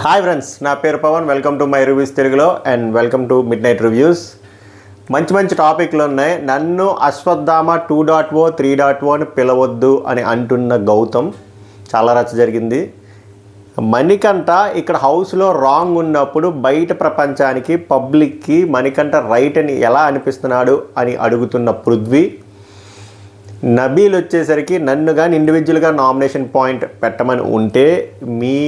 Hi friends, నా పేరు Pavan. Welcome to my reviews తెలుగులో and welcome to midnight reviews. మంచి టాపిక్లు ఉన్నాయి. నన్ను అశ్వత్థామ 2.0 3.0 అని పిలవద్దు అని అంటున్న గౌతమ్ చాలా రచ్చ జరిగింది. మణికంఠ ఇక్కడ హౌస్లో రాంగ్ ఉన్నప్పుడు బయట ప్రపంచానికి పబ్లిక్కి మణికంఠ రైట్ అని ఎలా అనిపిస్తున్నాడు అని అడుగుతున్న పృథ్వీ, నబీల్ వచ్చేసరికి నన్ను కానీ ఇండివిజువల్గా నామినేషన్ పాయింట్ పెట్టమని ఉంటే మీ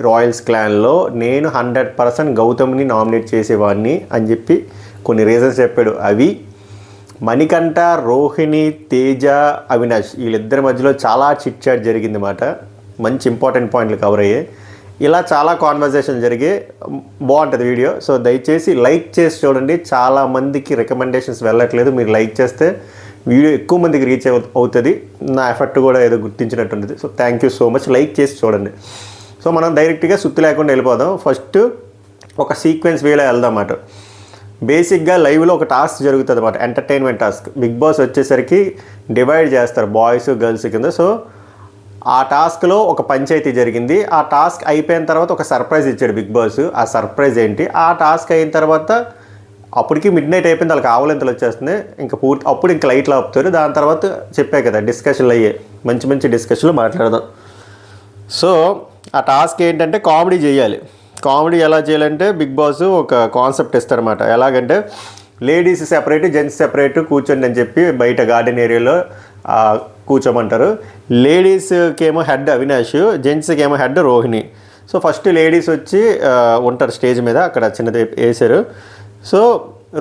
రాయల్స్ క్లాన్లో నేను 100% గౌతమ్ని నామినేట్ చేసేవాడిని అని చెప్పి కొన్ని రీజన్స్ చెప్పాడు. అవి మణికంఠ, రోహిణి, తేజ, అవినాష్ వీళ్ళిద్దరి మధ్యలో చాలా చిట్ చాట్ జరిగింది మాట. మంచి ఇంపార్టెంట్ పాయింట్లు కవర్ అయ్యాయి. ఇలా చాలా కాన్వర్జేషన్ జరిగి బాగుంటుంది వీడియో. సో దయచేసి లైక్ చేసి చూడండి. చాలామందికి రికమెండేషన్స్ వెళ్ళట్లేదు. మీరు లైక్ చేస్తే వీడియో ఎక్కువ మందికి రీచ్ అవుతుంది. నా ఎఫర్ట్ కూడా ఏదో గుర్తించినట్టుంటుంది. So thank you so much. Like చేసి చూడండి. సో మనం డైరెక్ట్గా సుత్తి లేకుండా వెళ్ళిపోదాం. ఫస్ట్ ఒక సీక్వెన్స్ వేలో వెళ్దాం అన్నమాట. బేసిక్గా లైవ్లో ఒక టాస్క్ జరుగుతుంది అన్నమాట, ఎంటర్టైన్మెంట్ టాస్క్. బిగ్ బాస్ వచ్చేసరికి డివైడ్ చేస్తారు బాయ్స్ గర్ల్స్ కింద. సో ఆ టాస్క్లో ఒక పంచాయతీ జరిగింది. ఆ టాస్క్ అయిపోయిన తర్వాత ఒక సర్ప్రైజ్ ఇచ్చాడు బిగ్ బాస్. ఆ సర్ప్రైజ్ ఏంటి? ఆ టాస్క్ అయిన తర్వాత అప్పటికి మిడ్ నైట్ అయిపోయింది, వాళ్ళకి ఆవలింతలు వచ్చేస్తుంది. ఇంకా అప్పుడు ఇంకా లైట్లు ఆపుతారు. దాని తర్వాత చెప్పే కదా డిస్కషన్లు అయ్యాయి. మంచి డిస్కషన్లు మాట్లాడదాం. సో ఆ టాస్క్ ఏంటంటే కామెడీ చేయాలి. కామెడీ ఎలా చేయాలంటే బిగ్ బాస్ ఒక కాన్సెప్ట్ ఇస్తారన్నమాట. ఎలాగంటే లేడీస్ సెపరేట్, జెంట్స్ సెపరేట్ కూర్చోండి అని చెప్పి బయట గార్డెన్ ఏరియాలో కూర్చోమంటారు. లేడీస్కి ఏమో హెడ్ అవినాష్, జెంట్స్కి ఏమో head Rohini. So first ladies వచ్చి ఉంటారు స్టేజ్ మీద, అక్కడ చిన్నది వేసారు. సో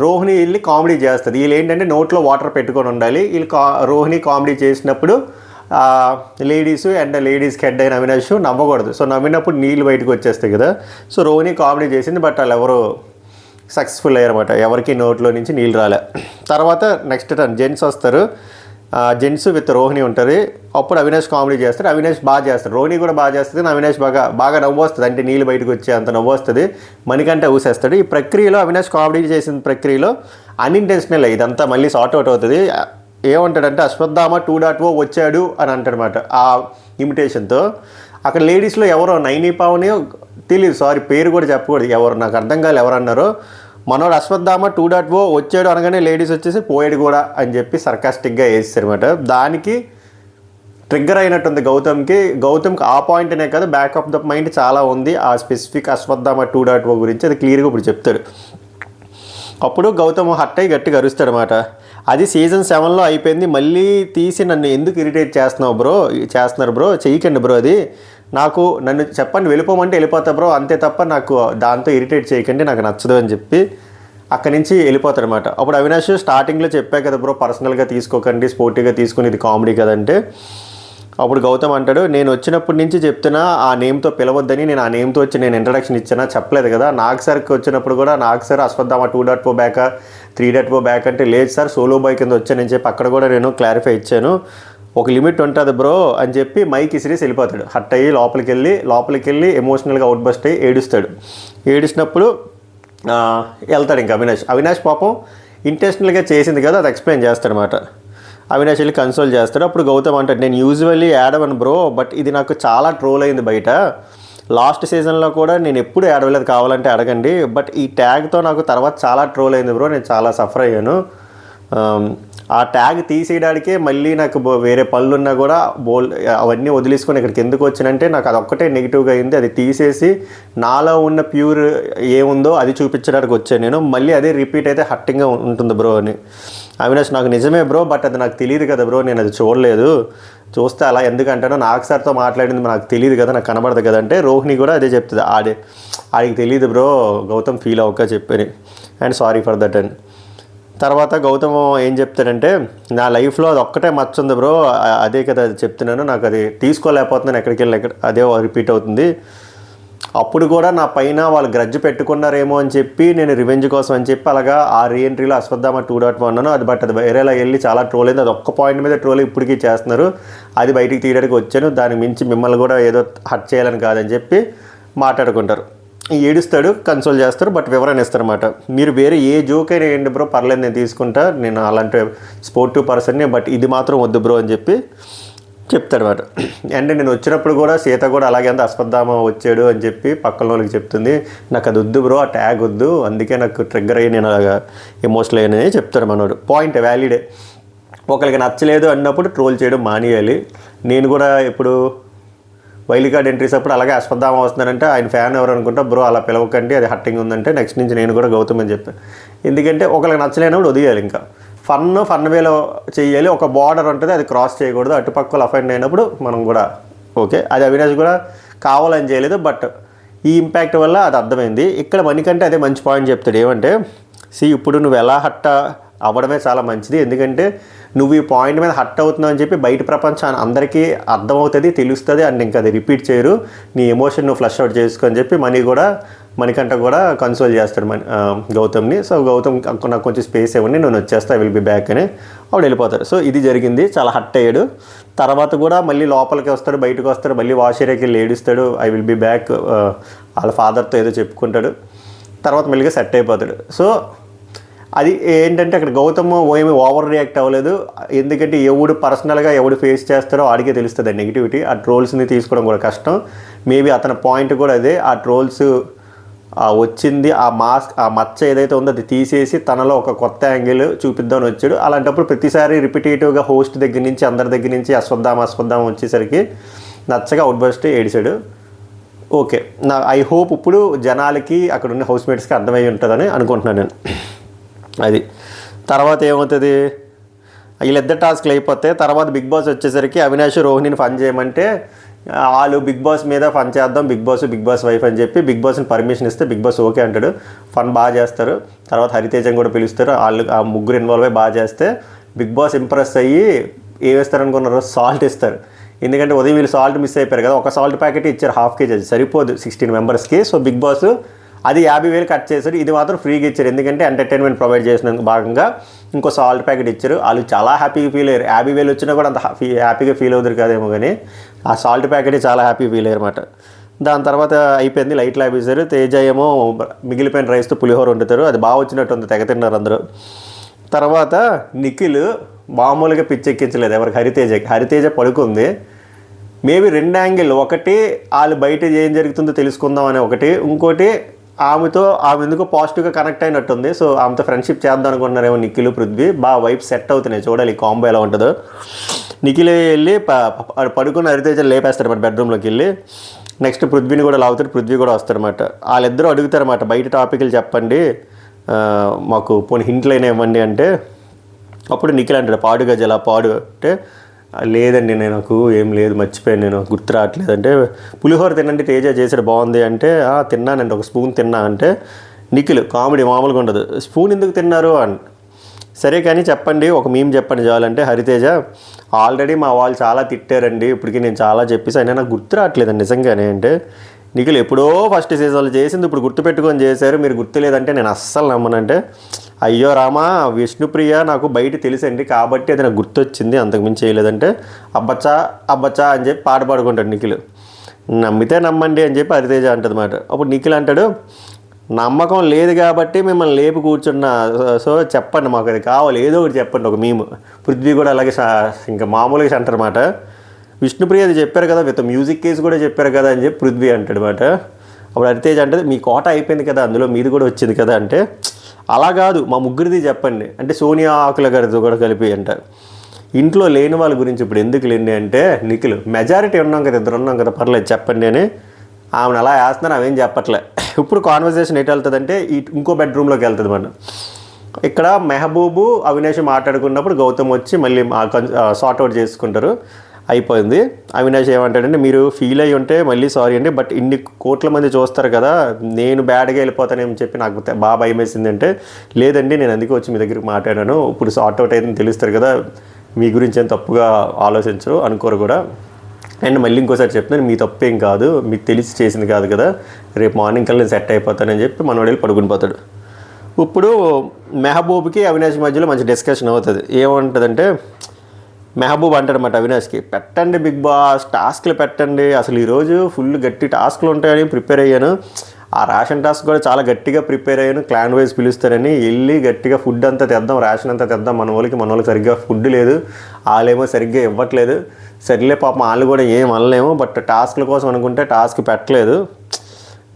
రోహిణి వెళ్ళి కామెడీ చేస్తుంది. వీళ్ళు ఏంటంటే నోట్లో వాటర్ పెట్టుకొని ఉండాలి. వీళ్ళు రోహిణి కామెడీ చేసినప్పుడు లేడీస్ అండ్ లేడీస్కి హెడ్ అయిన అవినాష్ నవ్వకూడదు. సో నవ్వినప్పుడు నీళ్ళు బయటకు వచ్చేస్తాయి కదా. సో రోహిణి కామెడీ చేసింది, బట్ వాళ్ళు ఎవరు సక్సెస్ఫుల్ అయ్యారన్నమాట. ఎవరికి నోట్లో నుంచి నీళ్ళు రాలే. తర్వాత నెక్స్ట్ టర్న్ జెంట్స్ వస్తారు. జెంట్స్ విత్ రోహిణి ఉంటుంది. అప్పుడు అవినాష్ కామెడీ చేస్తాడు. అవినాష్ బాగా చేస్తాడు, రోహిణి కూడా బాగా చేస్తుంది. అవినాష్ బాగా నవ్వు వస్తుంది, అంటే నీళ్ళు బయటకు వచ్చే అంత నవ్వు వస్తుంది. మణికంఠ ఊసేస్తాడు. ఈ ప్రక్రియలో అవినాష్ కామెడీ చేసిన ప్రక్రియలో అన్ఇంటెన్షనల్ ఇదంతా మళ్ళీ సార్ట్ అవుట్ అవుతుంది. ఏమంటాడంటే అశ్వత్థామ 2.0 వచ్చాడు అని అంటాడనమాట ఆ ఇమిటేషన్తో. అక్కడ లేడీస్లో ఎవరో నైని పావని తెలియదు, సారీ పేరు కూడా చెప్పకూడదు, ఎవరు నాకు అర్థం కాదు ఎవరు అన్నారో. మనోడు అశ్వత్థామ 2.0 వచ్చాడు అనగానే లేడీస్ వచ్చేసి పోయాడు కూడా అని చెప్పి సర్కాస్టిక్గా వేస్తారన్నమాట. దానికి ట్రిగ్గర్ అయినట్టుంది గౌతమ్కి ఆ పాయింట్నే కదా, బ్యాక్ ఆఫ్ ద మైండ్ చాలా ఉంది ఆ స్పెసిఫిక్ అశ్వత్థామ 2.0 గురించి. అది క్లియర్గా ఇప్పుడు చెప్తాడు. అప్పుడు గౌతమ్ హట్ అయ్యి గట్టిగా అరుస్తాడు అనమాట. అది సీజన్ 7లో అయిపోయింది. మళ్ళీ తీసి నన్ను ఎందుకు ఇరిటేట్ చేస్తున్నారు బ్రో, చేయకండి బ్రో. అది నన్ను చెప్పండి, వెళ్ళిపోమంటే వెళ్ళిపోతా బ్రో, అంతే తప్ప నాకు దాంతో ఇరిటేట్ చేయకండి, నాకు నచ్చదు అని చెప్పి అక్కడి నుంచి వెళ్ళిపోతాడనమాట. అప్పుడు అవినాష్ స్టార్టింగ్లో చెప్పా కదా బ్రో, పర్సనల్గా తీసుకోకండి, స్పోర్టివ్గా తీసుకుని ఇది కామెడీ కదంటే, అప్పుడు గౌతమ్ అంటాడు, నేను వచ్చినప్పటి నుంచి చెప్తున్నా ఆ నేమ్తో పిలవద్దని. నేను ఆ నేమ్తో వచ్చి నేను ఇంట్రడక్షన్ ఇచ్చానా, చెప్పలేదు కదా. నాగ్ సార్కి వచ్చినప్పుడు కూడా Nag sir Ashwatthama 2.0 back 3.0 back అంటే లేదు సార్, సోలో బాయ్ కింద వచ్చానని చెప్పి అక్కడ కూడా నేను క్లారిఫై ఇచ్చాను. ఒక లిమిట్ ఉంటుంది బ్రో అని చెప్పి మైక్ ఇసిరేసి వెళ్ళిపోతాడు. హట్ అయ్యి లోపలికి వెళ్ళి ఎమోషనల్గా అవుట్ బస్ట్ అయ్యి ఏడుస్తాడు. ఏడిసినప్పుడు వెళ్తాడు ఇంకా అవినాష్ పాపం ఇంటెన్షనల్గా చేసింది కదా, అది ఎక్స్ప్లెయిన్ చేస్తాడనమాట. అవినాష్ వెళ్ళి కన్సోల్ చేస్తాడు. అప్పుడు గౌతమ్ అంటాడు, నేను యూజువల్లీ యాడవను బ్రో, బట్ ఇది నాకు చాలా ట్రోల్ అయింది బయట. లాస్ట్ సీజన్లో కూడా నేను ఎప్పుడు యాడవలేదు, కావాలంటే అడగండి. బట్ ఈ ట్యాగ్తో నాకు తర్వాత చాలా ట్రోల్ అయింది బ్రో, నేను చాలా సఫర్ అయ్యాను. ఆ ట్యాగ్ తీసేయడానికే మళ్ళీ నాకు వేరే పనులున్నా కూడా అవన్నీ వదిలేసుకొని ఇక్కడికి ఎందుకు వచ్చానంటే నాకు అదొక్కటే నెగిటివ్గా అయింది. అది తీసేసి నాలో ఉన్న ప్యూర్ ఏముందో అది చూపించడానికి వచ్చాను నేను. మళ్ళీ అదే రిపీట్ అయితే హట్టింగ్గా ఉంటుంది బ్రో అని. అవినాష్, నాకు నిజమే బ్రో, బట్ అది నాకు తెలియదు కదా బ్రో, నేను అది చూడలేదు. చూస్తే అలా ఎందుకంటానో, నాకు సార్తో మాట్లాడింది నాకు తెలియదు కదా, నాకు కనబడదు కదా అంటే రోహిణి కూడా అదే చెప్తుంది. ఆడికి తెలియదు బ్రో, గౌతమ్ ఫీల్ అవ్వక చెప్పని, అండ్ సారీ ఫర్ దట్ అని. తర్వాత గౌతమ్ ఏం చెప్తాడంటే, నా లైఫ్లో అది ఒక్కటే మచ్చుంది బ్రో, అదే కదా అది చెప్తున్నాను, నాకు అది తీసుకోలేకపోతున్నాను, ఎక్కడికి వెళ్ళి అదే రిపీట్ అవుతుంది. అప్పుడు కూడా నా పైన వాళ్ళు గ్రడ్జ్ పెట్టుకున్నారేమో అని చెప్పి నేను రివెంజ్ కోసం అని చెప్పి అలాగా ఆ రీఎంట్రీలో అశ్వత్థామ 2.0 అన్నాను. అది బట్ అది వేరేలా వెళ్ళి చాలా ట్రోల్ అయింది. అది ఒక్క పాయింట్ మీద ట్రోల్ ఇప్పటికీ చేస్తున్నారు. అది బయటికి తీయడానికి వచ్చాను, దానికి మించి మిమ్మల్ని కూడా ఏదో హట్ చేయాలని కాదని చెప్పి మాట్లాడుకుంటారు. ఏడుస్తాడు, కన్సోల్ చేస్తారు, బట్ వివరణ ఇస్తారన్నమాట. మీరు వేరే ఏ జోక్ అయినా వేయండి బ్రో, పర్లేదు నేను తీసుకుంటా, నేను అలాంటి స్పోర్టివ్ పర్సన్ని, బట్ ఇది మాత్రం వద్దు బ్రో అని చెప్పి చెప్తాడు అనమాట. అంటే నేను వచ్చినప్పుడు కూడా సీత కూడా అలాగే అంత అశ్వత్థామ వచ్చాడు అని చెప్పి పక్కన వాళ్ళకి చెప్తుంది. నాకు అది వద్దు బ్రో, ఆ ట్యాగ్ వద్దు, అందుకే నాకు ట్రిగ్గర్ అయ్యి నేను అలాగా ఎమోషనల్ అయ్యానని చెప్తాడు మనోడు. పాయింట్ వ్యాలిడే. ఒకరికి నచ్చలేదు అన్నప్పుడు ట్రోల్ చేయడం మానేయాలి. నేను కూడా ఇప్పుడు వైల్డ్ కార్డ్ ఎంట్రీస్ అప్పుడు అలాగే అశ్వత్థామ వస్తున్నారంటే ఆయన ఫ్యాన్ ఎవరు అనుకుంటా, బ్రో అలా పిలవకండి అది హట్టింగ్ ఉందంటే నెక్స్ట్ నుంచి నేను కూడా గౌతమ్ అని చెప్పాను. ఎందుకంటే ఒకరికి నచ్చలేనప్పుడు వదిలేయాలి. ఇంకా ఫన్ వేలో చేయాలి. ఒక బార్డర్ ఉంటుంది, అది క్రాస్ చేయకూడదు. అటుపక్కలు అఫెండ్ అయినప్పుడు మనం కూడా ఓకే. అది అవినాష్ కూడా కావాలని చేయలేదు, బట్ ఈ ఇంపాక్ట్ వల్ల అది అర్థమైంది. ఇక్కడ మనకంటే అదే మంచి పాయింట్ చెప్తాడు. ఏమంటే ఇప్పుడు నువ్వు ఎలా హట్ట అవ్వడమే చాలా మంచిది. ఎందుకంటే నువ్వు ఈ పాయింట్ మీద హట్ అవుతున్నావు అని చెప్పి బయట ప్రపంచాన్ని అందరికీ అర్థమవుతుంది, తెలుస్తుంది. అండ్ ఇంకా అది రిపీట్ చేయరు. నీ ఎమోషన్ నువ్వు ఫ్లష్ అవుట్ చేసుకో అని చెప్పి మనకంట కూడా కన్సోల్ చేస్తాడు గౌతమ్ని. సో గౌతమ్ నాకు కొంచెం స్పేస్ ఇవ్వండి, నేను వచ్చేస్తా, ఐ విల్ బి బ్యాక్ అని ఆవిడ వెళ్ళిపోతారు. సో ఇది జరిగింది. చాలా హట్ అయ్యాడు. తర్వాత కూడా మళ్ళీ లోపలికి వస్తాడు, బయటకు వస్తాడు, మళ్ళీ వాష్ ఏరియాకి వెళ్ళి ఏడుస్తాడు, ఐ విల్ బి బ్యాక్ వాళ్ళ ఫాదర్తో ఏదో చెప్పుకుంటాడు. తర్వాత మళ్ళీగా సెట్ అయిపోతాడు. సో అది ఏంటంటే అక్కడ గౌతమ్ ఏమి ఓవర్ రియాక్ట్ అవ్వలేదు. ఎందుకంటే ఎవడు పర్సనల్గా ఎవడు ఫేస్ చేస్తారో ఆడికే తెలుస్తుంది నెగిటివిటీ. ఆ ట్రోల్స్ని తీసుకోవడం కూడా కష్టం. మేబీ అతని పాయింట్ కూడా అదే. ఆ ట్రోల్స్ వచ్చింది, ఆ మచ్చ ఏదైతే ఉందో అది తీసేసి తనలో ఒక కొత్త యాంగిల్ చూపిద్దామని వచ్చాడు. అలాంటప్పుడు ప్రతిసారి రిపిటేటివ్గా హోస్ట్ దగ్గర నుంచి అందరి దగ్గర నుంచి అశ్వత్థామ వచ్చేసరికి నచ్చగా అవుట్ బస్ట్ ఏడిచాడు. ఓకే, ఐ హోప్ ఇప్పుడు జనాలకి అక్కడ ఉన్న హౌస్మేట్స్కి అర్థమై ఉంటుందని అనుకుంటున్నాను నేను. అది తర్వాత ఏమవుతుంది, వీళ్ళిద్దరు టాస్క్లు అయిపోతే తర్వాత బిగ్ బాస్ వచ్చేసరికి అవినాష్ రోహిణిని ఫన్ చేయమంటే వాళ్ళు బిగ్ బాస్ మీద ఫన్ చేద్దాం, బిగ్ బాస్ వైఫ్ అని చెప్పి బిగ్ బాస్ని పర్మిషన్ ఇస్తే బిగ్ బాస్ ఓకే అంటాడు. ఫన్ బాగా చేస్తారు. తర్వాత హరితేజని కూడా పిలుస్తారు. వాళ్ళు ఆ ముగ్గురు ఇన్వాల్వ్ అయ్యి బాగా చేస్తే బిగ్ బాస్ ఇంప్రెస్ అయ్యి ఏమేస్తారనుకున్నారు, సాల్ట్ ఇస్తారు. ఎందుకంటే ఉదయం వీళ్ళు సాల్ట్ మిస్ అయిపోయారు కదా, ఒక సాల్ట్ ప్యాకెట్ ఇచ్చారు, 1/2 kg, అది సరిపోదు 16 మెంబర్స్కి. సో బిగ్ బాస్ అది 50,000 కట్ చేశారు. ఇది మాత్రం ఫ్రీగా ఇచ్చారు. ఎందుకంటే ఎంటర్టైన్మెంట్ ప్రొవైడ్ చేసిన భాగంగా ఇంకో సాల్ట్ ప్యాకెట్ ఇచ్చారు. వాళ్ళు చాలా హ్యాపీగా ఫీల్ అయ్యారు. 50,000 వచ్చినా కూడా అంత హ్యాపీగా ఫీల్ అవుతారు కదేమో, కానీ ఆ సాల్ట్ ప్యాకెట్ చాలా హ్యాపీ ఫీల్ అయ్యారు అనమాట. దాని తర్వాత అయిపోయింది, లైట్లు ఆపేశారు. తేజ ఏమో మిగిలిపోయిన రైస్తో పులిహోర వండుతారు. అది బాగా వచ్చినట్టు ఉంది, తెగ తిన్నారు అందరూ. తర్వాత నిఖిల్ మామూలుగా పిచ్చెక్కించలేదు ఎవరికి, హరితేజ పడుకుంది. మేబీ 2 యాంగిల్, ఒకటి వాళ్ళు బయట ఏం జరుగుతుందో తెలుసుకుందాం అని ఒకటి, ఇంకోటి ఆమె ఎందుకో పాజిటివ్గా కనెక్ట్ అయినట్టుంది. సో ఆమెతో ఫ్రెండ్షిప్ చేద్దాం అనుకుంటున్నారేమో నిఖిల్ పృథ్వీ. బాగా వైపు సెట్ అవుతున్నాయి, చూడాలి ఈ కాంబో ఎలా ఉంటుందో. నిఖిల్ వెళ్ళి పడుకున్న హరితేజ లేపేస్తాడు అన్నమాట బెడ్రూమ్లోకి వెళ్ళి. నెక్స్ట్ పృథ్వీని కూడా లాగుతాడు, పృథ్వీ కూడా వస్తారన్నమాట. వాళ్ళిద్దరూ అడుగుతారన్నమాట, బయట టాపిక్లు చెప్పండి మాకు, పోనీ హింట్లు అయినా ఇవ్వండి అంటే. అప్పుడు నిఖిల్ అంటాడు, పాడు గజల పాడు అంటే, లేదండి నాకు ఏం లేదు, మర్చిపోయాను, నేను గుర్తు రావట్లేదు అంటే. పులిహోర తినండి తేజ చేసాడు బాగుంది అంటే, తిన్నానండి, ఒక స్పూన్ తిన్నా అంటే. నిఖిల్ కామెడీ మామూలుగా ఉండదు, స్పూన్ ఎందుకు తిన్నారు అని. సరే కానీ చెప్పండి, ఒక మీమ్ చెప్పండి చాలంటే హరితేజ, ఆల్రెడీ మా వాళ్ళు చాలా తిట్టారండి, ఇప్పటికీ నేను చాలా చెప్పేసి అయినా నాకు గుర్తు రావట్లేదండి నిజంగానే అంటే. నిఖిల్ ఎప్పుడో ఫస్ట్ సీజన్లో చేసింది ఇప్పుడు గుర్తుపెట్టుకొని చేశారు, మీరు గుర్తులేదంటే నేను అస్సలు నమ్మనంటే. అయ్యో రామా, విష్ణుప్రియ నాకు బయట తెలుసండి కాబట్టి అది నాకు గుర్తొచ్చింది, అంతకుమించి చేయలేదంటే. అబ్బచ్చా అని చెప్పి పాట పాడుకుంటాడు నిఖిల్. నమ్మితే నమ్మండి అని చెప్పి హరితేజ అంటుంది అన్నమాట. అప్పుడు నిఖిల్ అంటాడు, నమ్మకం లేదు కాబట్టి మిమ్మల్ని లేపి కూర్చున్నా, సో చెప్పండి మాకు అది కావాలి, ఏదో ఒకటి చెప్పండి, ఒక మేము. పృథ్వీ కూడా అలాగే ఇంకా మామూలుగా అంటారన్నమాట. విష్ణుప్రియ అది చెప్పారు కదా, విత్ మ్యూజిక్ కేసు కూడా చెప్పారు కదా అని చెప్పి పృథ్వీ అంటాడు అనమాట. అప్పుడు హరితేజ అంటే, మీ కోట అయిపోయింది కదా, అందులో మీది కూడా వచ్చింది కదా అంటే, అలా కాదు మా ముగ్గురిది చెప్పండి అంటే, సోనియా ఆకుల గారితో కూడా కలిపి అంటారు. ఇంట్లో లేని వాళ్ళ గురించి ఇప్పుడు ఎందుకు లేని అంటే, నిఖిల్ మెజారిటీ ఉన్నాం కదా, ఇద్దరు ఉన్నాం కదా, పర్లేదు చెప్పండి అని ఆమెను అలా వేస్తున్నారు, ఆమెం చెప్పట్లే. ఇప్పుడు కాన్వర్సేషన్ ఎటు వెళ్తుందంటే ఇంకో బెడ్రూమ్లోకి వెళ్తుంది మనం. ఇక్కడ మెహబూబు అవినాష్ మాట్లాడుకున్నప్పుడు గౌతమ్ వచ్చి మళ్ళీ సార్ట్అవుట్ చేసుకుంటారు, అయిపోయింది. అవినాష్ ఏమంటాడంటే, మీరు ఫీల్ అయ్యి ఉంటే మళ్ళీ సారీ అండి, బట్ ఇన్ని కోట్ల మంది చూస్తారు కదా, నేను బ్యాడ్గా వెళ్ళిపోతానని చెప్పి నాకు బాగా భయం వేసింది అంటే, లేదండి నేను అందుకే వచ్చి మీ దగ్గరికి మాట్లాడాను, ఇప్పుడు సార్ట్అవుట్ అయితే తెలుస్తారు కదా, మీ గురించి ఏం తప్పుగా ఆలోచించరు, అనుకోరు కూడా. అండ్ మళ్ళీ ఇంకోసారి చెప్తున్నాను, మీ తప్పేం కాదు, మీకు తెలిసి చేసింది కాదు కదా, రేపు మార్నింగ్ కల్లా నేను సెట్ అయిపోతానని చెప్పి మనోడు వెళ్ళి పడుకుని పోతాడు. ఇప్పుడు మెహబూబ్కి అవినాష్ మధ్యలో మంచి డిస్కషన్ అవుతుంది. ఏమంటుందంటే, మెహబూబ్ అంటాడన్నమాట అవినాష్కి, పెట్టండి బిగ్ బాస్ టాస్క్లు పెట్టండి, అసలు ఈరోజు ఫుల్ గట్టి టాస్క్లు ఉంటాయని ప్రిపేర్ అయ్యాను, ఆ రేషన్ టాస్క్ కూడా చాలా గట్టిగా ప్రిపేర్ అయ్యాను, క్లాన్ వైజ్ పిలుస్తారని వెళ్ళి గట్టిగా ఫుడ్ అంతా తెద్దాం, రేషన్ అంతా తెద్దాం, మన వాళ్ళకి సరిగ్గా ఫుడ్ లేదు, వాళ్ళేమో సరిగ్గా ఇవ్వట్లేదు. సరిలే పాపం వాళ్ళు కూడా ఏం అనలేము, బట్ టాస్క్ల కోసం అనుకుంటే టాస్క్ పెట్టలేదు.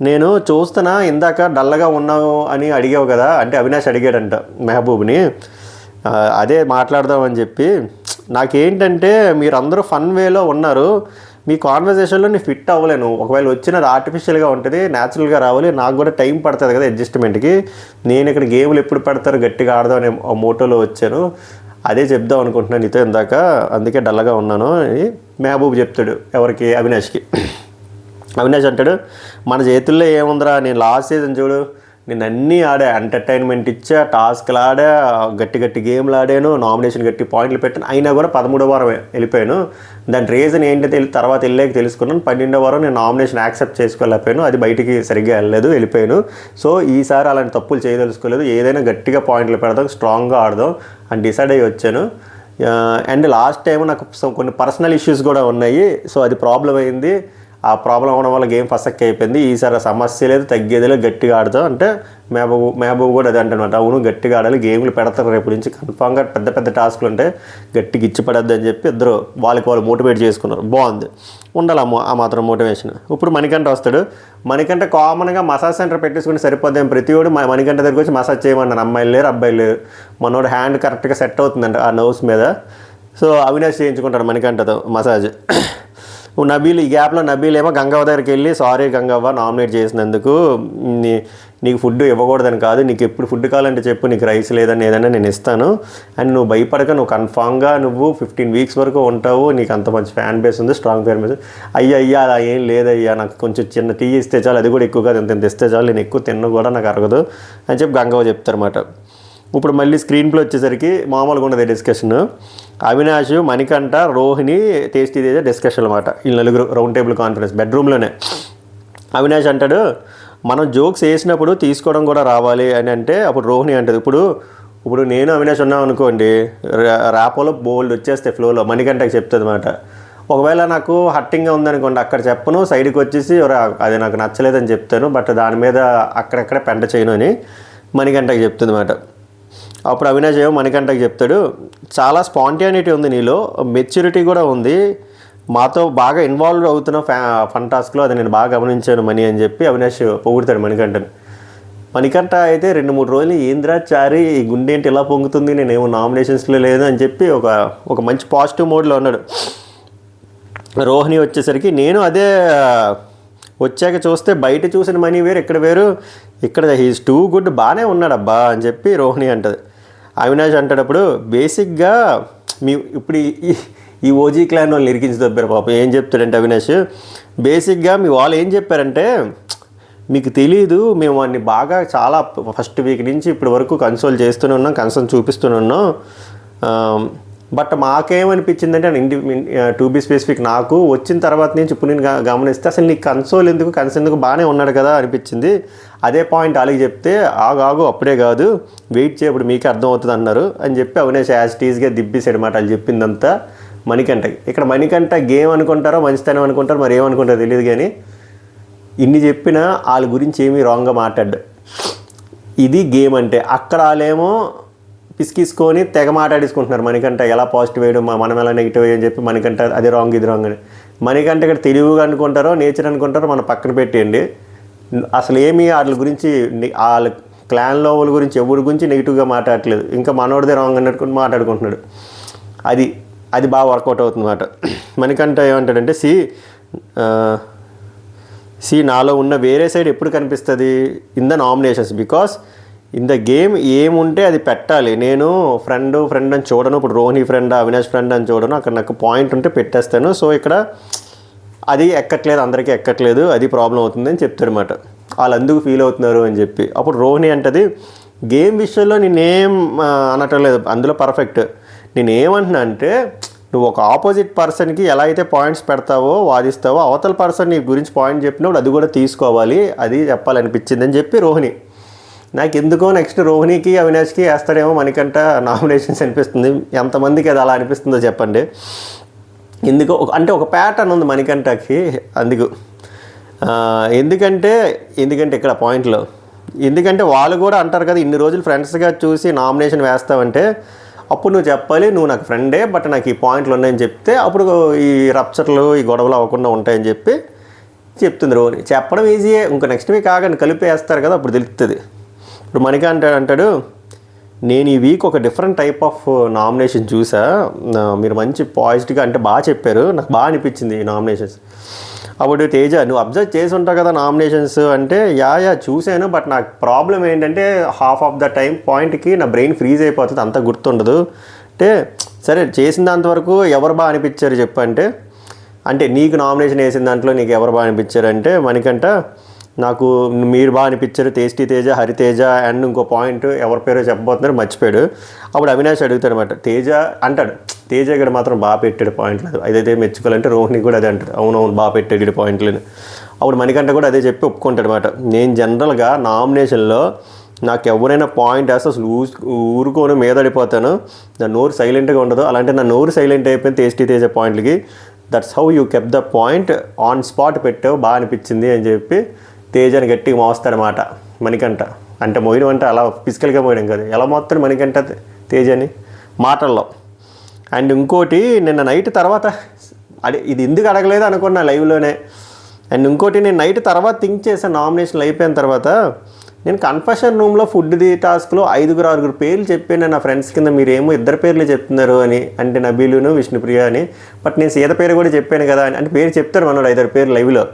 నేను చూస్తున్నా, ఇందాక డల్గా ఉన్నావు అని అడిగావు కదా, అంటే అవినాష్ అడిగాడంట మెహబూబ్ని, అదే మాట్లాడదామని చెప్పి. నాకేంటంటే మీరందరూ ఫన్ వేలో ఉన్నారు, మీ కాన్వర్జేషన్లో నేను ఫిట్ అవ్వలేను. ఒకవేళ వచ్చినది ఆర్టిఫిషియల్గా ఉంటుంది, న్యాచురల్గా రావాలి, నాకు కూడా టైం పడుతుంది కదా అడ్జస్ట్మెంట్కి. నేను ఇక్కడ గేమ్లు ఎప్పుడు పెడతారు గట్టిగా ఆడదాం అనే మోటోలో వచ్చాను, అదే చెప్దాం అనుకుంటున్నాను నీతో ఇందాక, అందుకే డల్గా ఉన్నాను అని మెహబూబ్ చెప్తాడు. ఎవరికి? అవినాష్కి. అవినాష్ అంటాడు, మన చేతుల్లో ఏముందిరా, నేను లాస్ట్ సీజన్ చూడు, నేను అన్నీ ఆడా, ఎంటర్టైన్మెంట్ ఇచ్చా, టాస్క్లు ఆడా, గట్టి గేమ్లు ఆడాను, నామినేషన్ గట్టి పాయింట్లు పెట్టాను, అయినా కూడా 13వ వారం వెళ్ళిపోయాను. దాని రీజన్ ఏంటో తర్వాత వెళ్ళాక తెలుసుకున్నాను. 12వ వారం నేను నామినేషన్ యాక్సెప్ట్ చేసుకోలేకపోయాను, అది బయటికి సరిగ్గా వెళ్ళిపోయాను. సో ఈసారి అలాంటి తప్పులు చేయదలుచుకోలేదు, ఏదైనా గట్టిగా పాయింట్లు పెడదాం, స్ట్రాంగ్గా ఆడదాం అని డిసైడ్ అయ్యి వచ్చాను. అండ్ లాస్ట్ టైం నాకు కొన్ని పర్సనల్ ఇష్యూస్ కూడా ఉన్నాయి, సో అది ప్రాబ్లం అయింది. ఆ ప్రాబ్లం అవడం వల్ల గేమ్ ఫసక్ అయిపోయింది. ఈసారి సమస్య లేదు, తగ్గేది లేదు, గట్టిగా ఆడతాం అంటే మెహబూబ్ కూడా అదే అంటనమాట. అవును, గట్టిగా ఆడాలి, గేమ్లు పెడతారు రేపు నుంచి కన్ఫామ్గా, పెద్ద టాస్క్లు ఉంటాయి, గట్టిగా ఇచ్చి పడద్దు అని చెప్పి ఇద్దరు వాళ్ళు మోటివేట్ చేసుకున్నారు. బాగుంది, ఉండాలి ఆ మాత్రం మోటివేషన్. ఇప్పుడు మణికంఠ వస్తాడు. మణికంఠ కామన్గా మసాజ్ సెంటర్ పెట్టేసుకుని సరిపోద్దాం, ప్రతివాడు మణికంఠ దగ్గరికి వచ్చి మసాజ్ చేయమన్నారు. అమ్మాయిలు లేరు, అబ్బాయిలు లేరు. మనోడు హ్యాండ్ కరెక్ట్గా సెట్ అవుతుందంట ఆ నర్వ్స్ మీద. సో అవినాష్ చేయించుకుంటాడు మణికంఠతో మసాజ్. నబీల్, ఈ గ్యాప్లో నబీల్ ఏమో గంగవ్వ దగ్గరికి వెళ్ళి, సారీ గంగవ్వ, నామినేట్ చేసినందుకు, నీకు ఫుడ్ ఇవ్వకూడదని కాదు, నీకు ఎప్పుడు ఫుడ్ కావాలంటే చెప్పు, నీకు రైస్ లేదని ఏదైనా నేను ఇస్తాను, అండ్ నువ్వు భయపడక, నువ్వు కన్ఫామ్గా నువ్వు 15 వీక్స్ వరకు ఉంటావు, నీకు అంత మంచి ఫ్యాన్ బేస్ ఉంది, స్ట్రాంగ్ ఫ్యాన్ బేస్. అయ్యా అలా ఏం లేదయ్యా, నాకు కొంచెం చిన్న టీ ఇస్తే చాలు, అది కూడా ఎక్కువ కాదు, ఇంత ఇస్తే చాలు, నేను ఎక్కువ తిన్న కూడా నాకు అరగదు అని చెప్పి గంగవ్వ చెప్తారన్నమాట. ఇప్పుడు మళ్ళీ స్క్రీన్ ప్లే వచ్చేసరికి మామూలుగా ఉన్నది discussion. Avinash, Manikanta, Rohini, tasty Teja discussion అనమాట. వీళ్ళు నలుగురు రౌండ్ టేబుల్ కాన్ఫరెన్స్ బెడ్రూమ్లోనే. అవినాష్ అంటాడు, మనం జోక్స్ వేసినప్పుడు తీసుకోవడం కూడా రావాలి అని అంటే, అప్పుడు రోహిణి అంటది, ఇప్పుడు నేను అవినాష్ ఉన్నాం అనుకోండి, ర్యాపోలో బోల్డ్ వచ్చేస్తే ఫ్లోలో, మణికంఠకి చెప్తుంది అనమాట. ఒకవేళ నాకు హట్టింగ్గా ఉందనుకోండి, అక్కడ చెప్పను, సైడ్కి వచ్చేసి అది నాకు నచ్చలేదని చెప్తాను, బట్ దాని మీద అక్కడెక్కడే పెంట చేయను అని మణికంఠకి చెప్తుంది అనమాట. అప్పుడు అవినాష్ ఏమో మణికంఠకి చెప్తాడు, చాలా స్పాంటానిటీ ఉంది నీలో, మెచ్యూరిటీ కూడా ఉంది, మాతో బాగా ఇన్వాల్వ్ అవుతున్న ఫన్ టాస్క్లో, అది నేను బాగా గమనించాను మణి అని చెప్పి అవినాష్ పొగుడతాడు మణికంఠని. మణికంఠ అయితే 2-3 రోజులు, ఏంద్రా చారి, ఈ గుండె ఏంటి ఇలా పొంగుతుంది, నేనేమో నామినేషన్స్లో లేదు అని చెప్పి ఒక మంచి పాజిటివ్ మోడ్లో ఉన్నాడు. రోహిణి వచ్చేసరికి, నేను అదే వచ్చాక చూస్తే బయట చూసిన మనీ వేరు, ఇక్కడ వేరు, ఇక్కడ హీస్ టూ గుడ్, బాగానే ఉన్నాడబ్బా అని చెప్పి రోహిణి అంటది. అవినాష్ అంటాడప్పుడు, బేసిక్గా ఇప్పుడు ఈ ఓజీ క్లాన్ వాళ్ళు ఇరికించి దొబ్బారు పాపం. ఏం చెప్తాడంటే అవినాష్, బేసిక్గా మీ వాళ్ళు ఏం చెప్పారంటే, మీకు తెలీదు, మేము వాడిని బాగా చాలా ఫస్ట్ వీక్ నుంచి ఇప్పటి వరకు కన్సోల్ చేస్తూనే ఉన్నాం, కన్సోల్ చూపిస్తూనే ఉన్నాం, బట్ మాకేమనిపించిందంటే, టు బీ స్పెసిఫిక్, నాకు వచ్చిన తర్వాత నుంచి ఇప్పుడు నేను గమనిస్తే అసలు నీకు కన్సోల్ ఎందుకు బాగానే ఉన్నాడు కదా అనిపించింది. అదే పాయింట్ అలాగే చెప్తే, ఆగు అప్పుడే కాదు, వెయిట్ చేయప్పుడు మీకే అర్థమవుతుంది అన్నారు అని చెప్పి అవినాష్ యాజ్ టీజ్గా దిబ్బేసాడు అన్నమాట. వాళ్ళు చెప్పిందంతా మణికంఠకి. ఇక్కడ మణికంఠ గేమ్ అనుకుంటారో మంచితనం అనుకుంటారో మరి ఏమనుకుంటారో తెలియదు, కానీ ఇన్ని చెప్పినా వాళ్ళ గురించి ఏమీ రాంగ్గా మాట్లాడ్డు. ఇది గేమ్ అంటే. అక్కడ వాళ్ళేమో పిసికిసుకొని తెగ మాట్లాడేసుకుంటున్నారు. మణికంఠ ఎలా పాజిటివ్ వేయడం, మనం ఎలా నెగిటివ్ అని చెప్పి మణికంఠ అది రాంగ్ ఇది రాంగ్ అని. మణికంఠ ఇక్కడ తెలివిగా అనుకుంటారో నేచర్ అనుకుంటారో మనం పక్కన పెట్టేయండి. అసలు ఏమీ వాళ్ళ గురించి, వాళ్ళ క్లాన్లో వాళ్ళ గురించి ఎవరి గురించి నెగిటివ్గా మాట్లాడట్లేదు, ఇంకా మనోడిదే రాంగ్ అన్నట్టు మాట్లాడుకుంటున్నాడు. అది బాగా వర్కౌట్ అవుతుంది అన్నమాట. మణికంఠ ఏమంటాడంటే, నాలో ఉన్న వేరే సైడ్ ఎప్పుడు కనిపిస్తుంది, in the nominations, because in the game ఏముంటే అది పెట్టాలి. నేను ఫ్రెండ్ అని చూడను, ఇప్పుడు రోహిణి ఫ్రెండ్, అవినాష్ ఫ్రెండ్ అని చూడను, అక్కడ నాకు పాయింట్ ఉంటే పెట్టేస్తాను. సో ఇక్కడ అది ఎక్కట్లేదు, అందరికీ ఎక్కట్లేదు, అది ప్రాబ్లం అవుతుంది అని చెప్తాడనమాట. వాళ్ళు అందుకు ఫీల్ అవుతున్నారు అని చెప్పి. అప్పుడు రోహిణి అంటది, గేమ్ విషయంలో నేనేం అనట్లేదు, అందులో పర్ఫెక్ట్. నేనేమంటున్నా అంటే, నువ్వు ఒక ఆపోజిట్ పర్సన్కి ఎలా అయితే పాయింట్స్ పెడతావో, వాదిస్తావో, అవతల పర్సన్ నీ గురించి పాయింట్ చెప్పినప్పుడు అది కూడా తీసుకోవాలి, అది చెప్పాలనిపించింది అని చెప్పి రోహిణి. నాకు ఎందుకో నెక్స్ట్ రోహిణికి అవినాష్కి వేస్తాడేమో మణికంఠ నామినేషన్స్ అనిపిస్తుంది. ఎంతమందికి అది అలా అనిపిస్తుందో చెప్పండి. ఎందుకో అంటే ఒక ప్యాటర్న్ ఉంది మణికంఠకి. ఎందుకంటే ఇక్కడ పాయింట్లో, ఎందుకంటే వాళ్ళు కూడా అంటారు కదా, ఇన్ని రోజులు ఫ్రెండ్స్గా చూసి నామినేషన్ వేస్తామంటే అప్పుడు నువ్వు చెప్పాలి, నువ్వు నాకు ఫ్రెండే బట్ నాకు ఈ పాయింట్లు ఉన్నాయని చెప్తే అప్పుడు ఈ రప్చర్లు ఈ గొడవలు అవ్వకుండా ఉంటాయని చెప్పి చెప్తుంది రోహిణి. చెప్పడం ఈజీయే, ఇంకా నెక్స్ట్ వీక్ ఆగండి కలిపేస్తారు కదా అప్పుడు తెలుస్తుంది. ఇప్పుడు మనకి అంటాడు నేను ఈ వీక్ ఒక డిఫరెంట్ టైప్ ఆఫ్ నామినేషన్ చూసా, మీరు మంచి పాజిటివ్గా అంటే బాగా చెప్పారు, నాకు బాగా అనిపించింది ఈ నామినేషన్స్. అప్పుడు తేజ నువ్వు అబ్జర్వ్ చేసి ఉంటావు కదా నామినేషన్స్ అంటే, యా చూశాను బట్ నాకు ప్రాబ్లం ఏంటంటే హాఫ్ ఆఫ్ ద టైం పాయింట్కి నా బ్రెయిన్ ఫ్రీజ్ అయిపోతుంది, అంతా గుర్తుండదు అంటే. సరే చేసిన దాంతవరకు ఎవరు బాగా అనిపించారు చెప్పంటే, అంటే నీకు నామినేషన్ వేసిన దాంట్లో నీకు ఎవరు బాగా అనిపించారంటే మనకంట నాకు మీరు బాగా అనిపించారు, టేస్టీ తేజ, హరితేజ అండ్ ఇంకో పాయింట్ ఎవరి పేరో చెప్పబోతున్నారు మర్చిపోయాడు. అప్పుడు అవినాష్ అడుగుతాడు అనమాట, తేజ అంటాడు తేజ ఇక్కడ మాత్రం బాగా పెట్టాడు పాయింట్లు, అదైతే మెచ్చుకోవాలంటే రోహిణి కూడా అదే అంటాడు, అవునవును బాగా పెట్టాడు ఇక్కడ పాయింట్లను. అప్పుడు మణికంఠ కూడా అదే చెప్పి ఒప్పుకుంటాడు అనమాట. నేను జనరల్గా నామినేషన్లో నాకు ఎవరైనా పాయింట్ వేస్తే అసలు ఊరుకొని మీదడిపోతాను, నా నోరు సైలెంట్గా ఉండదు, అలాంటి నా నోరు సైలెంట్ అయిపోయింది టేస్టీ తేజ పాయింట్లకి. That's how you kept the point, on spot పెట్టావు బాగా అనిపించింది అని చెప్పి తేజని గట్టిగా మోస్తాడనమాట మణికంఠ. అంటే మోయడం అంటే అలా ఫిజికల్గా మోయడం కాదు, ఎలా మోస్తాడు మణికంఠ తేజని మాటల్లో. అండ్ ఇంకోటి నిన్న నైట్ తర్వాత ఇది ఎందుకు అడగలేదు అనుకున్నా లైవ్లోనే. అండ్ ఇంకోటి నేను నైట్ తర్వాత థింక్ చేశాను, నామినేషన్లు అయిపోయిన తర్వాత నేను కన్ఫెషన్ రూమ్లో ఫుడ్ది టాస్క్లో 5-6 పేర్లు చెప్పాను నా ఫ్రెండ్స్ కింద, మీరేమో 2 పేర్లు చెప్తున్నారు అని, అంటే నబీలును విష్ణుప్రియ అని. బట్ నేను సీత పేరు కూడా చెప్పాను కదా అని, అంటే పేరు చెప్తాడు మనోడు 5-6 పేర్లు లైవ్లో.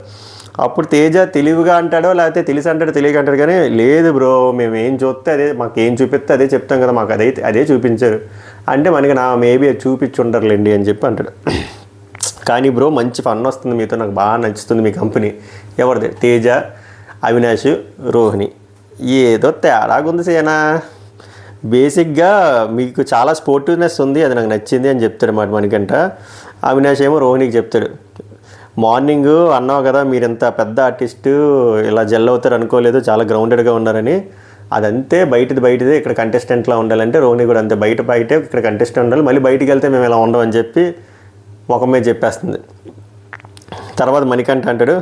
అప్పుడు తేజ తెలివిగా అంటాడో లేకపోతే తెలిసి అంటాడో తెలియక అంటాడు కానీ, లేదు బ్రో మేము ఏం చూస్తే అదే, మాకు ఏం చూపిస్తే అదే చెప్తాం కదా, మాకు అదే చూపించారు అంటే మనకి మేబీ అది చూపించి ఉండరులేండి అని చెప్పి అంటాడు. కానీ బ్రో మంచి ఫన్ వస్తుంది మీతో, నాకు బాగా నచ్చుతుంది మీ కంపెనీ. ఎవరిది? తేజ, అవినాష్, రోహిణి. ఏదో తేడాగుంది సేనా, బేసిక్గా మీకు చాలా స్పోర్టివ్నెస్ ఉంది, అది నాకు నచ్చింది అని చెప్తాడు అన్నమాట మనకంట. అవినాష్ ఏమో రోహిణికి చెప్తాడు, మార్నింగ్ అన్నావు కదా మీరు ఇంత పెద్ద ఆర్టిస్టు ఇలా జెల్ అవుతారు అనుకోలేదు, చాలా గ్రౌండెడ్గా ఉన్నారని. అదంతే, బయటదే ఇక్కడ కంటెస్టెంట్లా ఉండాలంటే రోహిణి కూడా అంతే, బయటే ఇక్కడ కంటెస్టెంట్ ఉండాలి, మళ్ళీ బయటికి వెళ్తే మేము ఇలా ఉండమని చెప్పి ముఖం మీద చెప్పేస్తుంది. తర్వాత మణికంఠ అంటాడు,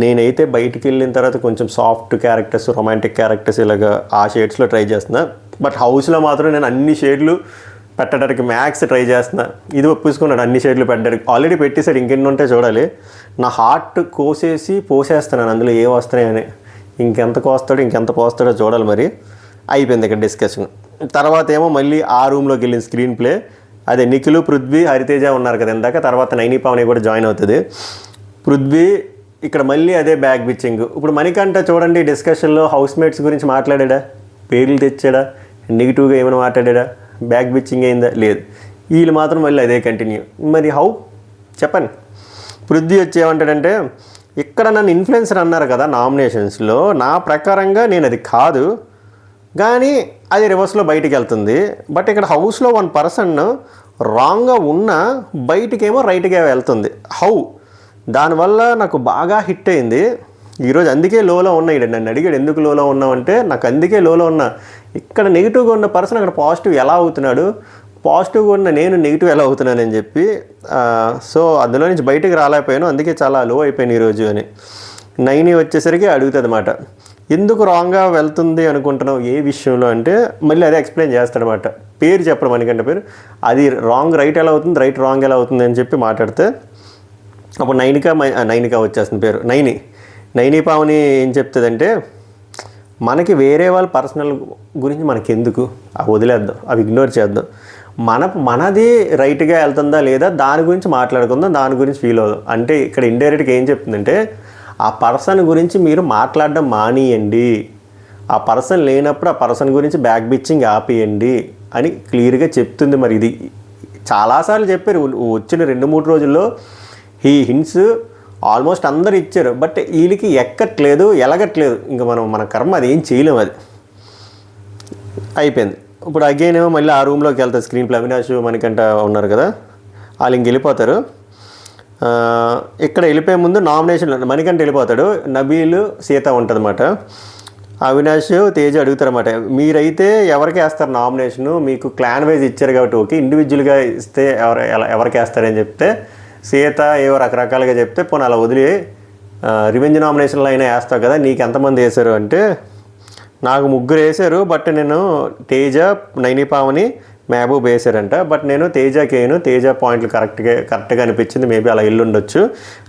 నేనైతే బయటికి వెళ్ళిన తర్వాత కొంచెం సాఫ్ట్ క్యారెక్టర్స్, రొమాంటిక్ క్యారెక్టర్స్ ఇలాగా ఆ షేడ్స్లో ట్రై చేస్తున్నా, బట్ హౌస్లో మాత్రం నేను అన్ని షేడ్లు పెట్టడానికి మ్యాక్స్ ట్రై చేస్తున్నా. ఇది ఒప్పుకున్నాడు, అన్ని షేడ్లు పెట్టడానికి ఆల్రెడీ పెట్టేశాడు, ఇంకెన్ని ఉంటే చూడాలి. నా హార్ట్ కోసేసి పోసేస్తున్నాను అందులో ఏ వస్తున్నాయని, ఇంకెంత పోస్తాడో చూడాలి మరి. అయిపోయింది ఇక్కడ డిస్కషన్. తర్వాత ఏమో మళ్ళీ ఆ రూమ్లోకి వెళ్ళిన స్క్రీన్ ప్లే, అదే నిఖిల్, పృథ్వీ, హరితేజ ఉన్నారు కదా ఇందాక, తర్వాత నైని పావని కూడా జాయిన్ అవుతుంది. పృథ్వీ ఇక్కడ మళ్ళీ అదే బ్యాగ్ బిచ్చింగ్. ఇప్పుడు మణికంఠ చూడండి డిస్కషన్లో హౌస్ మేట్స్ గురించి మాట్లాడా, పేర్లు తెచ్చాడా, నెగిటివ్గా ఏమైనా మాట్లాడా, బ్యాగ్ బిచ్చింగ్ అయిందా? లేదు. వీళ్ళు మాత్రం మళ్ళీ అదే కంటిన్యూ. మరి హౌ చెప్పండి. పృథ్వీ వచ్చి ఏమంటాడంటే, ఇక్కడ నన్ను ఇన్ఫ్లుయెన్సర్ అన్నారు కదా నామినేషన్స్లో, నా ప్రకారంగా నేను అది కాదు, కానీ అది రివర్స్లో బయటికి వెళ్తుంది. బట్ ఇక్కడ హౌస్లో 1 పర్సన్ రాంగ్గా ఉన్నా బయటికేమో రైట్గా వెళ్తుంది. హౌ? దానివల్ల నాకు బాగా హిట్ అయింది ఈరోజు. అందుకే లోలో ఉన్నా. నన్ను అడిగాడు ఎందుకు లోలో ఉన్నావు అంటే, నాకు అందుకే లోలో ఉన్నా. ఇక్కడ నెగిటివ్గా ఉన్న పర్సన్ అక్కడ పాజిటివ్ ఎలా అవుతున్నాడు, పాజిటివ్గా ఉన్న నేను నెగిటివ్ ఎలా అవుతున్నానని చెప్పి, సో అందులో నుంచి బయటికి రాలేకపోయాను, అందుకే చాలా లో అయిపోయాను ఈరోజు అని. నైని వచ్చేసరికి అడుగుతుంది అన్నమాట, ఎందుకు రాంగ్గా వెళ్తుంది అనుకుంటున్నావు ఏ విషయంలో అంటే, మళ్ళీ అదే ఎక్స్ప్లెయిన్ చేస్తాడనమాట. పేరు చెప్పడం మనకంటే పేరు, అది రాంగ్ రైట్ ఎలా అవుతుంది, రైట్ రాంగ్ ఎలా అవుతుంది అని చెప్పి మాట్లాడితే, అప్పుడు నైనిక వచ్చేస్తుంది పేరు, నైని పావని ఏం చెప్తుందంటే, మనకి వేరే వాళ్ళ పర్సనల్ గురించి మనకెందుకు, అవి వదిలేద్దాం, అవి ఇగ్నోర్ చేద్దాం, మనది రైట్గా వెళ్తుందా లేదా దాని గురించి మాట్లాడుకుందాం, దాని గురించి ఫీల్ అవుదాం. అంటే ఇక్కడ ఇండైరెక్ట్గా ఏం చెప్తుందంటే, ఆ పర్సన్ గురించి మీరు మాట్లాడడం మానేయండి, ఆ పర్సన్ లేనప్పుడు ఆ పర్సన్ గురించి బ్యాక్ బిచ్చింగ్ ఆపేయండి అని క్లియర్గా చెప్తుంది. మరి ఇది చాలాసార్లు చెప్పారు వచ్చిన 2-3 రోజుల్లో, ఈ హింట్స్ ఆల్మోస్ట్ అందరు ఇచ్చారు, బట్ వీళ్ళకి ఎక్కట్లేదు, ఎలగట్లేదు. ఇంకా మన కర్మ అది ఏం చేయలేము, అది అయిపోయింది. ఇప్పుడు అగైన్ ఏమో మళ్ళీ ఆ రూమ్లోకి వెళ్తారు. స్క్రీన్ ప్లే అవినాష్ మణికంఠ ఉన్నారు కదా, వాళ్ళు ఇంక వెళ్ళిపోతారు. ఇక్కడ వెళ్ళిపోయే ముందు నామినేషన్ మణికంఠ వెళ్ళిపోతాడు, నబీలు, సీత ఉంటుంది అన్నమాట. అవినాష్, తేజ అడుగుతారన్నమాట, మీరైతే ఎవరికి వేస్తారు నామినేషను, మీకు క్లాన్ వైజ్ ఇచ్చారు కాబట్టి ఓకే, ఇండివిజువల్గా ఇస్తే ఎవరికి వేస్తారని చెప్తే, సీత ఏవో రకరకాలుగా చెప్తే, పోనీ అలా వదిలి రివెంజ్ నామినేషన్లో అయినా వేస్తావు కదా, నీకు ఎంతమంది వేశారు అంటే, నాకు 3 వేశారు, బట్ నేను తేజ, నైని పావని, మెహబూబ్ వేసారంట. బట్ నేను తేజ పాయింట్లు కరెక్ట్గా అనిపించింది. మేబీ అలా ఉండొచ్చు,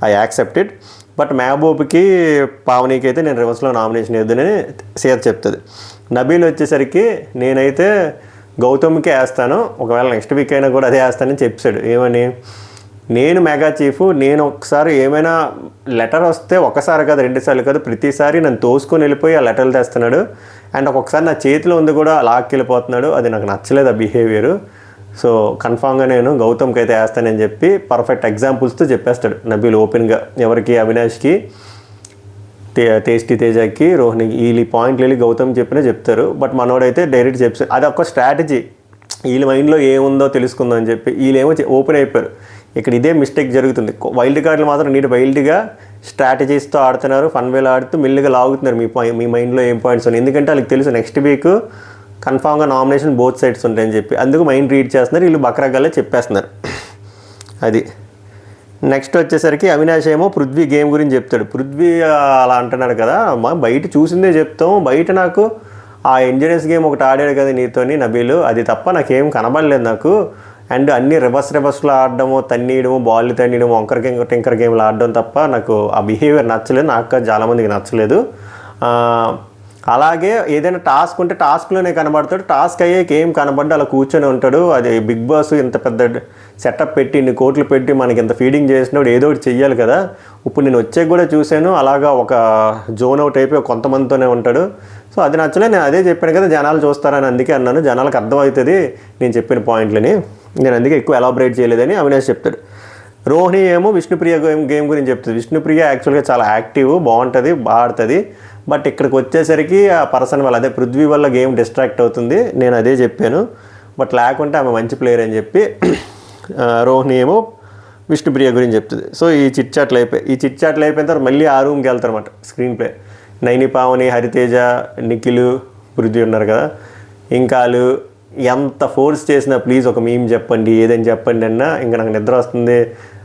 ఐ యాక్సెప్టెడ్. బట్ మెహబూబ్కి పావనీకి అయితే నేను రివర్స్లో నామినేషన్ వేద్దని సీత చెప్తుంది. నబీల్ వచ్చేసరికి నేనైతే గౌతమ్కే వేస్తాను, ఒకవేళ నెక్స్ట్ వీక్ అయినా కూడా అదే వేస్తానని చెప్పాడు. ఏమని, నేను మెగా చీఫ్, నేను ఒకసారి ఏమైనా లెటర్ వస్తే ఒకసారి కాదు 2 సార్లు కాదు, ప్రతిసారి నన్ను తోసుకొని వెళ్ళిపోయి ఆ లెటర్లు తెస్తున్నాడు. అండ్ ఒక్కొక్కసారి నా చేతిలో ఉంది కూడా లాక్కెళ్ళిపోతున్నాడు. అది నాకు నచ్చలేదు ఆ బిహేవియరు. సో కన్ఫామ్గా నేను గౌతమ్కి అయితే వేస్తానని చెప్పి పర్ఫెక్ట్ ఎగ్జాంపుల్స్తో చెప్పేస్తాడు నబీల్ ఓపెన్గా. ఎవరికి, అవినాష్కి, టేస్టీ తేజకి, రోహిణికి, ఈ పాయింట్లు వెళ్ళి గౌతమ్ చెప్పినా చెప్తారు. బట్ మనోడైతే డైరెక్ట్ చెప్తారు. అది ఒక స్ట్రాటజీ, వీళ్ళ మైండ్లో ఏముందో తెలుసుకుందాం అని చెప్పి వీళ్ళేమో ఓపెన్ అయిపోయారు. ఇక్కడ ఇదే మిస్టేక్ జరుగుతుంది. వైల్డ్ కార్డులు మాత్రం నీటి వైల్డ్గా స్ట్రాటజీస్తో ఆడుతున్నారు, ఫన్ వేలు ఆడుతూ మెల్లిగా లాగుతున్నారు మీ మైండ్లో ఏం పాయింట్స్ ఉన్నాయి. ఎందుకంటే వాళ్ళకి తెలుసు నెక్స్ట్ వీక్ కన్ఫామ్గా నామినేషన్ బోత్ సైడ్స్ ఉంటాయని చెప్పి, అందుకు మైండ్ రీడ్ చేస్తున్నారు. వీళ్ళు బక్రాగాల్లో చెప్పేస్తున్నారు. అది నెక్స్ట్ వచ్చేసరికి అవినాష్ ఏమో పృథ్వీ గేమ్ గురించి చెప్తాడు. పృథ్వీ అలా అంటున్నాడు కదా, బయట చూసిందే చెప్తాం, బయట నాకు ఆ ఎంజనీర్స్ గేమ్ ఒకటి ఆడాడు కదా నీతోని నబీలు, అది తప్ప నాకేం కనబడలేదు నాకు. అండ్ అన్ని రివర్స్లో ఆడడము, తన్నీయడము, బాల్ తన్నీయడము, టింకర్ గేమ్లు ఆడడం తప్ప నాకు ఆ బిహేవియర్ నచ్చలేదు, నాకు చాలామందికి నచ్చలేదు. అలాగే ఏదైనా టాస్క్ ఉంటే టాస్క్లోనే కనబడతాడు, టాస్క్ అయ్యాక ఏం కనబడ్డా అలా కూర్చొని ఉంటాడు. అది బిగ్ బాస్ ఇంత పెద్ద సెటప్ పెట్టి ఇన్ని కోట్లు పెట్టి మనకి ఇంత ఫీడింగ్ చేసినప్పుడు ఏదో ఒకటి చెయ్యాలి కదా. ఇప్పుడు నేను వచ్చే కూడా చూశాను, అలాగా ఒక జోన్ అవుట్ అయిపోయి కొంతమందితోనే ఉంటాడు. సో అది నచ్చలే, నేను అదే చెప్పాను కదా జనాలు చూస్తారని, అందుకే అన్నాను జనాలకు అర్థమవుతుంది నేను చెప్పిన పాయింట్లని, నేను అందుకే ఎక్కువ ఎలాబరేట్ చేయలేదని అవినాష్ చెప్తాడు. రోహిణి ఏమో విష్ణుప్రియ గేమ్ గురించి చెప్తుంది. విష్ణుప్రియ యాక్చువల్గా చాలా యాక్టివ్, బాగుంటుంది, బాగా ఆడుతుంది. బట్ ఇక్కడికి వచ్చేసరికి ఆ పర్సన్ వల్ల, అదే పృథ్వీ వల్ల గేమ్ డిస్ట్రాక్ట్ అవుతుంది, నేను అదే చెప్పాను. బట్ లేకుంటే ఆమె మంచి ప్లేయర్ అని చెప్పి రోహిణి ఏమో విష్ణుప్రియ గురించి చెప్తుంది. సో ఈ చిట్చాట్లు అయిపోయిన తర్వాత మళ్ళీ ఆ రూమ్కి వెళ్తారన్నమాట. స్క్రీన్ ప్లే నైని, పావని, హరితేజ, నిఖిల్, పృథ్వీ ఉన్నారు కదా. ఇంకా వాళ్ళు ఎంత ఫోర్స్ చేసినా ప్లీజ్ ఒక మీమ్ చెప్పండి, ఏదని చెప్పండి అన్నా, ఇంకా నాకు నిద్ర వస్తుంది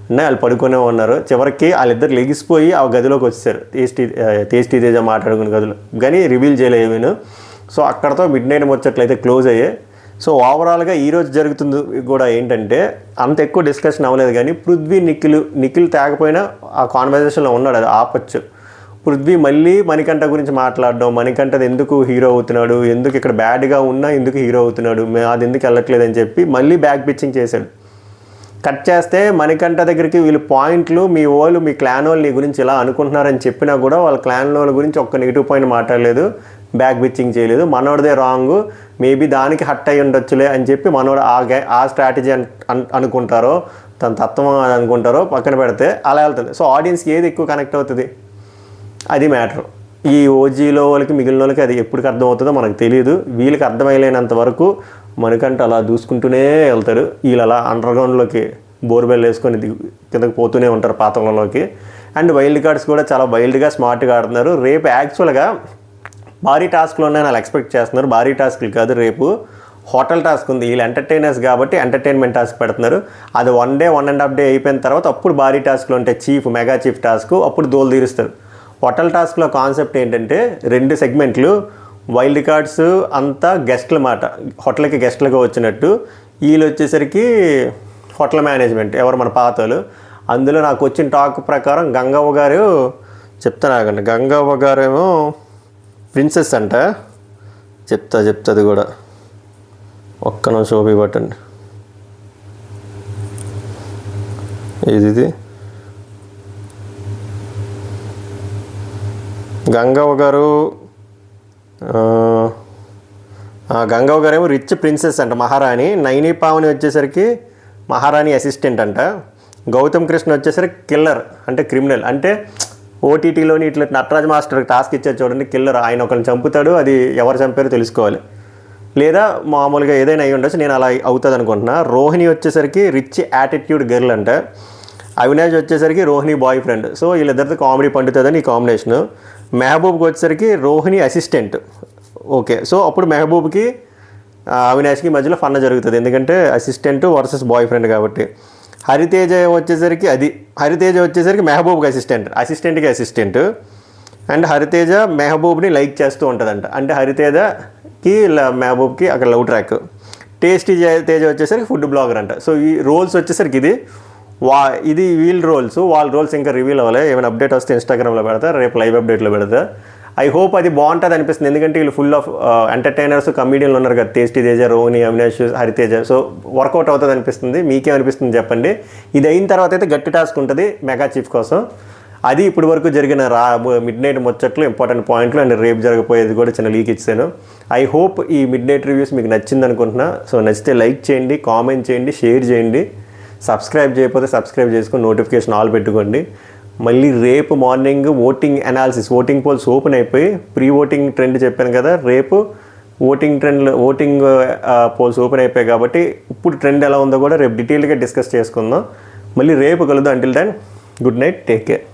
అన్న వాళ్ళు పడుకునే ఉన్నారు. చివరికి వాళ్ళిద్దరు లెగిసిపోయి ఆ గదిలోకి వచ్చారు, టేస్టీ తేజ మాట్లాడుకునే గదిలో, కానీ రివీల్ చేయలేమేను. సో అక్కడతో మిడ్ నైట్ ముచ్చట్లయితే క్లోజ్ అయ్యాయి. సో ఓవరాల్గా ఈరోజు జరుగుతుంది కూడా ఏంటంటే అంత ఎక్కువ డిస్కషన్ అవ్వలేదు, కానీ పృథ్వీ నిఖిల్ తేకపోయినా ఆ కాన్వర్జేషన్లో ఉన్నాడు, అది ఆపచ్చు. పృథ్వీ మళ్ళీ మణికంఠ గురించి మాట్లాడడం, మణికంఠది ఎందుకు హీరో అవుతున్నాడు, ఎందుకు ఇక్కడ బ్యాడ్గా ఉన్నా ఎందుకు హీరో అవుతున్నాడు, అది ఎందుకు వెళ్ళట్లేదని చెప్పి మళ్ళీ బ్యాక్ పిచ్చింగ్ చేశాడు. కట్ చేస్తే మణికంఠ దగ్గరికి వీళ్ళు పాయింట్లు, మీ క్లాన్ వాళ్ళు నీ గురించి ఇలా అనుకుంటున్నారని చెప్పినా కూడా వాళ్ళ క్లాన్ వాళ్ళ గురించి ఒక్క నెగిటివ్ పాయింట్ మాట్లాడలేదు, బ్యాక్ పిచ్చింగ్ చేయలేదు. మనోడిదే రాంగ్, మేబీ దానికి హట్ అయ్యి ఉండొచ్చులే అని చెప్పి మనోడు ఆ స్ట్రాటజీ అనుకుంటారో, తన తత్వం అనుకుంటారో పక్కన పెడితే అలా వెళ్తుంది. సో ఆడియన్స్కి ఏది ఎక్కువ కనెక్ట్ అవుతుంది, అది మ్యాటర్. ఈ ఓజీలో వాళ్ళకి మిగిలిన వాళ్ళకి అది ఎప్పటికి అర్థమవుతుందో మనకు తెలియదు. వీళ్ళకి అర్థమయ్యేంత వరకు మనకంటే అలా దూసుకుంటూనే వెళ్తారు. వీళ్ళు అలా అండర్గ్రౌండ్లోకి బోర్బెల్ వేసుకొని కిందకి పోతూనే ఉంటారు పాతంలోకి. అండ్ వైల్డ్ కార్డ్స్ కూడా చాలా వైల్డ్గా స్మార్ట్గా ఆడుతున్నారు. రేపు యాక్చువల్గా భారీ టాస్క్లు ఉన్నాయని వాళ్ళు ఎక్స్పెక్ట్ చేస్తున్నారు. భారీ టాస్క్లు కాదు, రేపు హోటల్ టాస్క్ ఉంది. వీళ్ళు ఎంటర్టైనర్స్ కాబట్టి ఎంటర్టైన్మెంట్ టాస్క్ పెడుతున్నారు. అది 1 డే 1.5 డే అయిపోయిన తర్వాత అప్పుడు భారీ టాస్క్లు ఉంటాయి, మెగా చీఫ్ టాస్క్, అప్పుడు దోలు తీరుస్తారు. హోటల్ టాస్క్లో కాన్సెప్ట్ ఏంటంటే 2 సెగ్మెంట్లు, వైల్డ్ కార్డ్స్ అంతా గెస్ట్ల మాట, హోటల్కి గెస్ట్లుగా వచ్చినట్టు, వీళ్ళు వచ్చేసరికి హోటల్ మేనేజ్మెంట్ ఎవరు మన పాతలు. అందులో నాకు వచ్చిన టాక్ ప్రకారం గంగవ్వ గారు చెప్తాను, గంగవ్వ గారేమో ప్రిన్సెస్ అంట, చెప్తుంది కూడా, ఒక్క నిమిషం పట్టండి. ఇది గంగవ్వ గారేమో రిచ్ ప్రిన్సెస్ అంట, మహారాణి. నైని పావని వచ్చేసరికి మహారాణి అసిస్టెంట్ అంట. గౌతమ్ కృష్ణ వచ్చేసరికి కిల్లర్ అంటే క్రిమినల్, అంటే ఓటీటీలోని ఇట్లా నటరాజ్ మాస్టర్ టాస్క్ ఇచ్చారు చూడండి, కిల్లర్. ఆయన ఒకరిని చంపుతాడు, అది ఎవరు చంపారో తెలుసుకోవాలి, లేదా మామూలుగా ఏదైనా అయ్యి ఉండొచ్చు, నేను అలా అవుతుంది అనుకుంటున్నా. రోహిణి వచ్చేసరికి రిచ్ యాటిట్యూడ్ గర్ల్ అంట. అవినాష్ వచ్చేసరికి రోహిణి బాయ్ ఫ్రెండ్. సో వీళ్ళిద్దరితో కామెడీ పండుతుందని ఈ కాంబినేషను. మెహబూబ్కి వచ్చేసరికి రోహిణి అసిస్టెంట్. ఓకే, సో అప్పుడు మెహబూబ్కి అవినాష్కి మధ్యలో ఫన్న జరుగుతుంది, ఎందుకంటే అసిస్టెంట్ వర్సెస్ బాయ్ ఫ్రెండ్ కాబట్టి. హరితేజ వచ్చేసరికి మెహబూబ్కి అసిస్టెంట్కి అసిస్టెంట్. అండ్ హరితేజ మెహబూబ్ని లైక్ చేస్తూ ఉంటుందంట, అంటే హరితేజకి మెహబూబ్కి అక్కడ లవ్ ట్రాక్. టేస్టీ తేజ వచ్చేసరికి ఫుడ్ బ్లాగర్ అంట. సో ఈ రోల్స్ వచ్చేసరికి ఇది వీళ్ళ రోల్స్, వాళ్ళ రోల్స్ ఇంకా రివీల్ అవ్వలే. ఏమైనా అప్డేట్ వస్తే ఇన్స్టాగ్రామ్లో పెడతా, రేపు లైవ్ అప్డేట్లో పెడతా. ఐ హోప్ అది బాగుంటుంది అనిపిస్తుంది, ఎందుకంటే వీళ్ళు ఫుల్ ఆఫ్ ఎంటర్టైనర్స్ కమీడియన్లు ఉన్నారు కదా, tasty Teja, Rohini, Avinash, Hariteja. So work out అవుతుంది అనిపిస్తుంది. మీకేమనిపిస్తుంది చెప్పండి. ఇది అయిన తర్వాత అయితే గట్టి టాస్క్ ఉంటుంది మెగా చీఫ్ కోసం. అది ఇప్పటి వరకు జరిగిన మిడ్ నైట్ ముచ్చట్లు, ఇంపార్టెంట్ పాయింట్లు, అండ్ రేపు జరగబోయేది కూడా చిన్న లీక్ ఇచ్చాను. ఐ హోప్ ఈ మిడ్ నైట్ రివ్యూస్ మీకు నచ్చింది అనుకుంటున్నా. సో నచ్చితే లైక్ చేయండి, కామెంట్ చేయండి, షేర్ చేయండి. సబ్స్క్రైబ్ చేయకపోతే సబ్స్క్రైబ్ చేసుకొని నోటిఫికేషన్ ఆల్ పెట్టుకోండి. మళ్ళీ రేపు morning voting analysis, voting poles open అయిపోయి ప్రీ ఓటింగ్ ట్రెండ్ చెప్పాను కదా, రేపు ఓటింగ్ పోల్స్ ఓపెన్ అయిపోయాయి కాబట్టి ఇప్పుడు ట్రెండ్ ఎలా ఉందో కూడా రేపు డీటెయిల్గా డిస్కస్ చేసుకుందాం. మళ్ళీ రేపు కలుద్దాం. Until then good night, take care.